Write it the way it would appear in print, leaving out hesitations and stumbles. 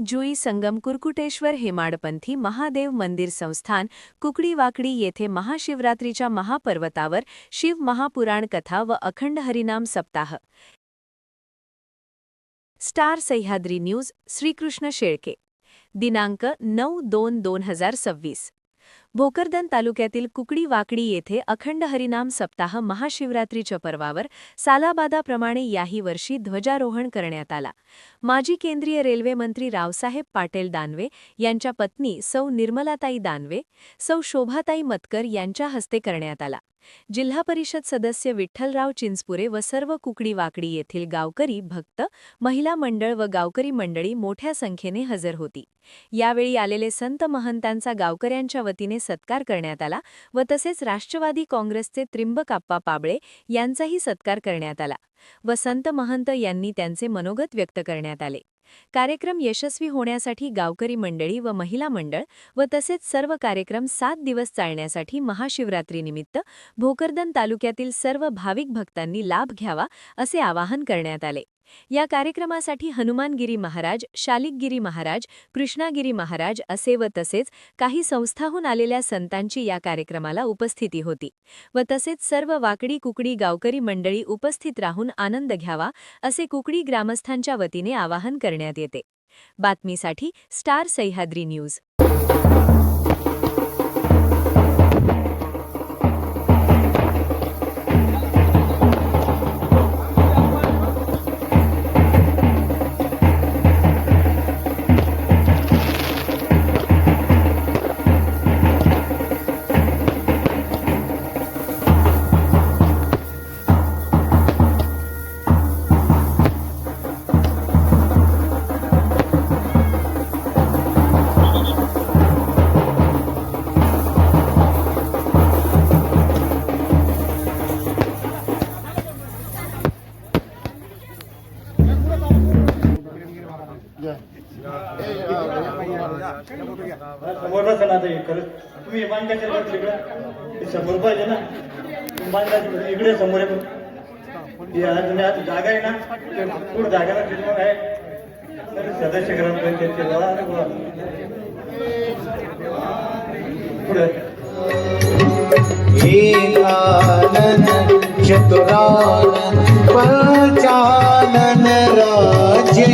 जुई संगम कुरकुटेश्वर हेमाडपंथी महादेव मंदिर संस्थान कुकडी-वाकडी येथे महाशिवरात्रीच्या महापर्वतावर शिव महापुराण कथा व अखंड हरिनाम सप्ताह। Star Sahyadri news Shrikrishna Shelke. दिनांक 9/2/2026। भोकरदन तालुक्यातील कुकडी-वाकडी येथे अखंड हरिनाम सप्ताह महाशिवरात्रीच्या पर्वावर सालाबादाप्रमाणे याही वर्षी ध्वजारोहण करण्यात आला। माजी केंद्रीय रेल्वे मंत्री रावसाहेब पाटील दानवे यांच्या पत्नी सौ निर्मलाताई दानवे, सौ शोभाताई मतकर यांच्या हस्ते करण्यात आला। जिल्हा परिषद सदस्य विठ्ठलराव चिंचपुरे व सर्व कुकडी-वाकडी येथील गावकरी, भक्त, महिला मंडळ व गावकरी मंडळी मोठ्या संख्येने हजर होती। यावेळी आलेले संत महंतांचा गावकऱ्यांच्या वतीने सत्कार करण्यात आला व तसेच राष्ट्रवादी काँग्रेसचे त्रिंबकाप्पा पाबळे यांचाही सत्कार करण्यात आला व संत महंत यांनी त्यांचे मनोगत व्यक्त करण्यात आले। कार्यक्रम यशस्वी होण्यासाठी गावकरी मंडळी व महिला मंडळ व तसेच सर्व कार्यक्रम 7 दिवस चालण्यासाठी महाशिवरात्रीनिमित्त भोकरदन तालुक्यातील सर्व भाविक भक्तांनी लाभ घ्यावा असे आवाहन करण्यात आले। या कार्यक्रमासाठी हनुमानगिरी महाराज, शालिकगिरी महाराज, कृष्णागिरी महाराज असे व तसेच काही संस्थाहून आलेल्या संतांची या कार्यक्रमाला उपस्थिती होती व तसेच सर्व वाकडी कुकडी गावकरी मंडळी उपस्थित राहून आनंद घ्यावा असे कुकडी ग्रामस्थांच्या वतीने आवाहन करण्यात येते। बातमीसाठी स्टार सह्याद्री न्यूज। समोरला चला आता खरंच तुम्ही मान काय करत इकडे समोर पाहिजे ना मान काय इकडे समोर आहे पण आता जागा आहे ना पूर्ण जागेला मग आहे तर सदस्य ग्रामपंचायतचे पुढे चतुरानन पंचानन राजे